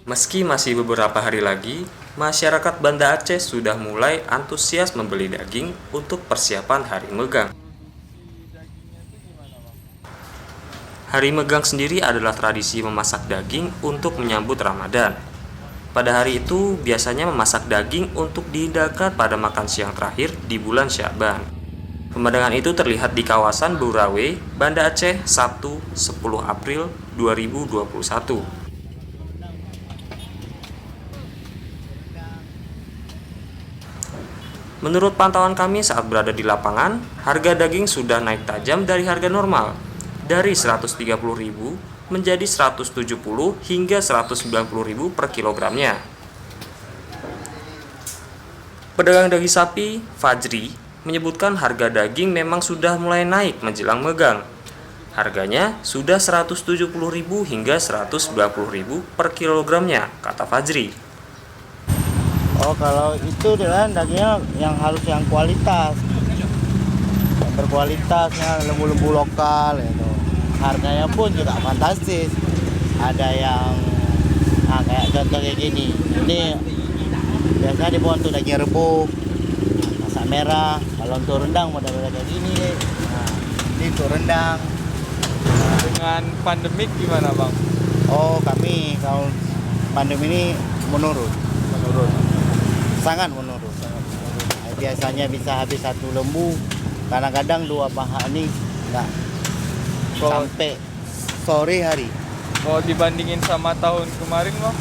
Meski masih beberapa hari lagi, masyarakat Banda Aceh sudah mulai antusias membeli daging untuk persiapan Hari Megang. Hari Megang sendiri adalah tradisi memasak daging untuk menyambut Ramadan. Pada hari itu, biasanya memasak daging untuk dihidangkan pada makan siang terakhir di bulan Sya'ban. Pemandangan itu terlihat di kawasan Burawe, Banda Aceh, Sabtu 10 April 2021. Menurut pantauan kami saat berada di lapangan, harga daging sudah naik tajam dari harga normal, dari 130.000 menjadi 170 hingga 190.000 per kilogramnya. Pedagang daging sapi, Fajri, menyebutkan harga daging memang sudah mulai naik menjelang Megang. Harganya sudah 170.000 hingga 190.000 per kilogramnya, kata Fajri. Oh, kalau itu dengan dagingnya yang harus yang kualitas, yang berkualitasnya lembu-lembu lokal itu. Harganya pun juga fantastis. Ada yang kayak contoh kayak gini. Ini biasanya dibawa untuk daging rebuk, masak merah. Kalau untuk rendang model-model kayak gini deh. Nah, ini untuk rendang. Dengan pandemik gimana bang? Oh, kami kalau pandemi ini menurun. Sangat menurun. Biasanya bisa habis satu lembu, kadang-kadang dua paha ini enggak sampai sore hari. Kalau dibandingin sama tahun kemarin bang?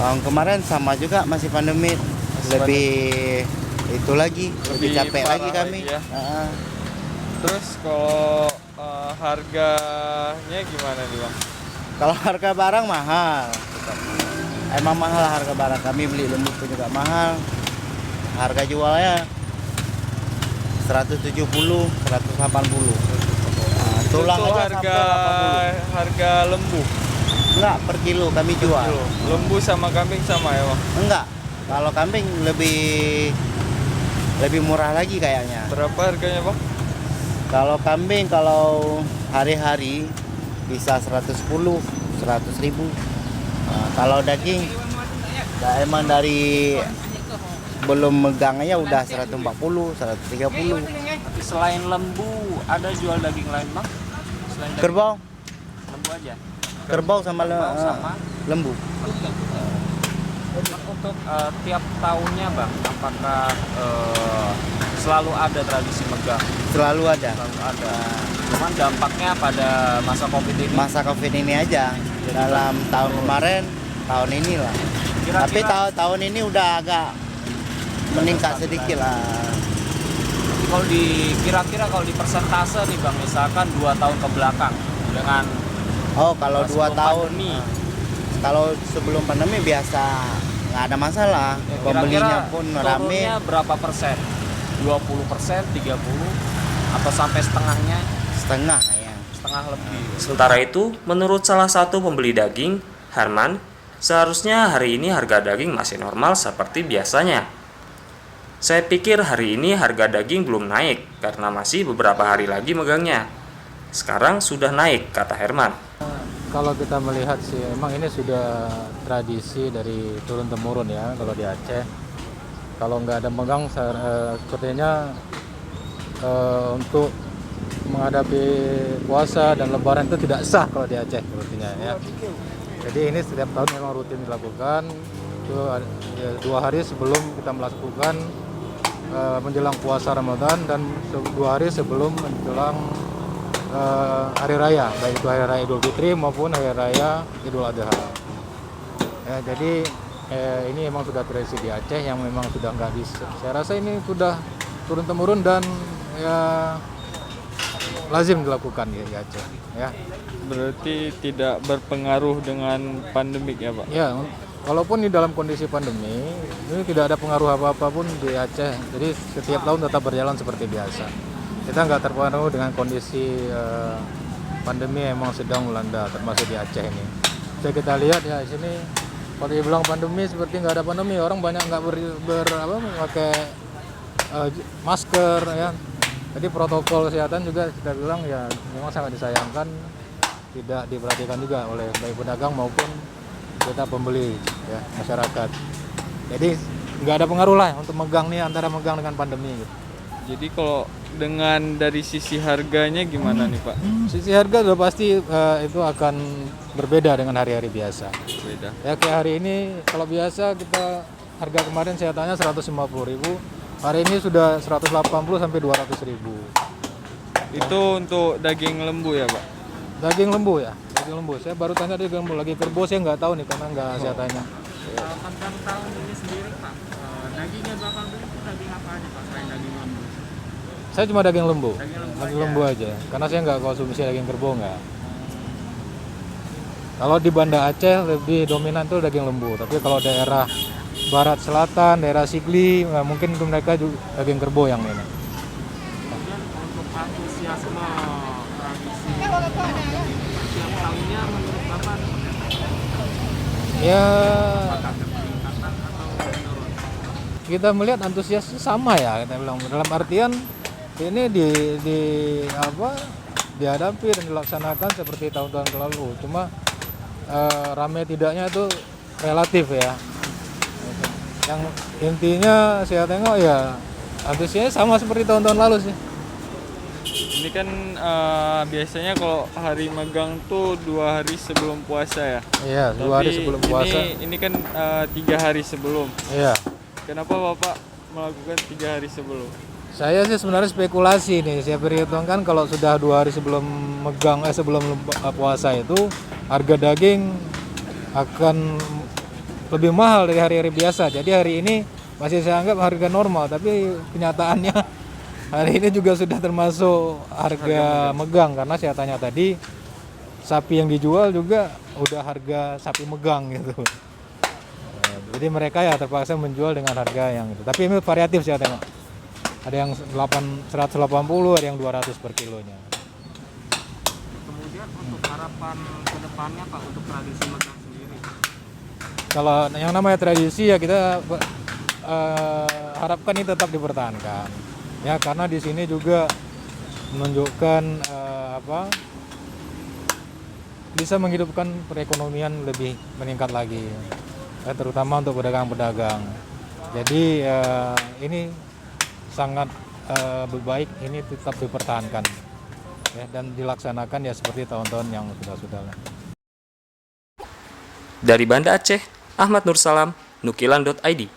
Tahun kemarin sama juga masih pandemi, lebih itu lagi, lebih capek lagi kami. Ya. Terus kalau harganya gimana nih bang? Kalau harga barang mahal, emang mahal harga barang. Kami beli lembu pun juga mahal. Harga jualnya 170, 180. Tulang Untuk aja sampai 80. harga lembu? Enggak, per kilo kami jual. Lembu sama kambing sama ya bang? Enggak. Kalau kambing lebih murah lagi kayaknya. Berapa harganya bang? Kalau kambing kalau hari-hari bisa 110, 100.000. Nah, kalau daging emang dari belum megangnya udah 140, 130. Tapi selain lembu, ada jual daging lain bang? Selain daging Kerbau, lembu aja? kerbau sama sama? lembu. Untuk tiap tahunnya bang, apakah selalu ada tradisi Megang? Selalu ada. Selalu ada. Cuman dampaknya pada masa Covid ini? Masa Covid ini aja. Dalam tahun kemarin, tahun inilah. Tapi tahun ini udah agak meningkat sedikit lah. Kalau kira-kira kalau di persentase nih bang, misalkan 2 tahun ke belakang dengan Kalau 2 tahun pandemi. Kalau sebelum pandemi biasa nggak ada masalah. Pembelinya pun rame. Turunnya berapa persen? 20%, 30%, atau sampai setengahnya? Setengah ya. Setengah lebih. Sementara itu, menurut salah satu pembeli daging, Herman, seharusnya hari ini harga daging masih normal seperti biasanya. Saya pikir hari ini harga daging belum naik karena masih beberapa hari lagi megangnya. Sekarang sudah naik, kata Herman. Kalau kita melihat sih, emang ini sudah tradisi dari turun-temurun ya kalau di Aceh. Kalau nggak ada megang, sepertinya untuk menghadapi puasa dan lebaran itu tidak sah kalau di Aceh sepertinya ya. Jadi ini setiap tahun memang rutin dilakukan. Itu 2 hari sebelum kita melakukan menjelang puasa Ramadan dan 2 hari sebelum menjelang hari raya, baik itu hari raya Idul Fitri maupun hari raya Idul Adha. Ya, jadi ini memang sudah tradisi di Aceh yang memang sudah nggak bisa. Saya rasa ini sudah turun temurun dan ya lazim dilakukan di Aceh. Ya. Berarti tidak berpengaruh dengan pandemik ya pak? Ya, walaupun di dalam kondisi pandemi ini tidak ada pengaruh apa-apa pun di Aceh. Jadi setiap tahun tetap berjalan seperti biasa. Kita nggak terpengaruh dengan kondisi pandemi yang memang sedang melanda, termasuk di Aceh ini. Bisa kita lihat ya di sini, kalau dibilang pandemi seperti nggak ada pandemi, orang banyak nggak memakai masker ya. Jadi protokol kesehatan juga kita bilang ya memang sangat disayangkan, tidak diperhatikan juga oleh baik pedagang maupun kita pembeli ya masyarakat. Jadi nggak ada pengaruh lah untuk megang nih antara megang dengan pandemi gitu. Jadi kalau dengan dari sisi harganya gimana nih Pak? Sisi harga udah pasti itu akan berbeda dengan hari-hari biasa. Beda. Ya kayak hari ini kalau biasa kita harga kemarin saya tanya 150.000, hari ini sudah 180 sampai 200.000. Itu untuk daging lembu ya Pak? Daging lembu ya, daging lembu. Saya baru tanya daging lembu, lagi kerbau saya nggak tahu nih karena nggak saya tanya. Tentang tahun ini sendiri Pak, dagingnya bakal beli itu daging apa aja Pak selain daging lembu? Saya cuma daging lembu, Daging lembu aja. Karena saya nggak konsumsi daging kerbau nggak. Kalau di Banda Aceh lebih dominan tuh daging lembu, tapi kalau daerah barat selatan, daerah Sigli, mungkin mereka juga daging kerbau yang ini. Kemudian untuk antusiasme tradisi setiap tahunnya menurut Bapak Ya apakah ada peningkatan atau menurun? kita melihat antusias sama ya, kita bilang dalam artian ini dihadapi dan dilaksanakan seperti tahun-tahun lalu. Cuma rame tidaknya itu relatif ya. Yang intinya saya tengok ya antusiasnya sama seperti tahun-tahun lalu sih. Ini kan biasanya kalau hari megang tuh 2 hari sebelum puasa ya. Iya, 2 hari sebelum puasa. Ini kan 3 hari sebelum. Iya. Kenapa Bapak melakukan 3 hari sebelum? Saya sih sebenarnya spekulasi nih. Saya perhitungkan kalau sudah 2 hari sebelum sebelum puasa itu harga daging akan lebih mahal dari hari-hari biasa. Jadi hari ini masih saya anggap harga normal, tapi kenyataannya hari ini juga sudah termasuk harga megang karena saya tanya tadi sapi yang dijual juga udah harga sapi megang gitu. Jadi mereka ya terpaksa menjual dengan harga yang itu. Tapi ini variatif saya tengok. Ada yang 180, ada yang 200 per kilonya. Kemudian untuk harapan ke depannya Pak untuk tradisi megang sendiri. Kalau yang namanya tradisi ya kita harapkan ini tetap dipertahankan. Ya karena di sini juga menunjukkan bisa menghidupkan perekonomian lebih meningkat lagi. Terutama untuk pedagang-pedagang. Jadi ini sangat baik ini tetap dipertahankan ya, dan dilaksanakan ya seperti tahun-tahun yang sudah-sudah. Dari Banda Aceh, Ahmad Nursalam, Nukilan.id.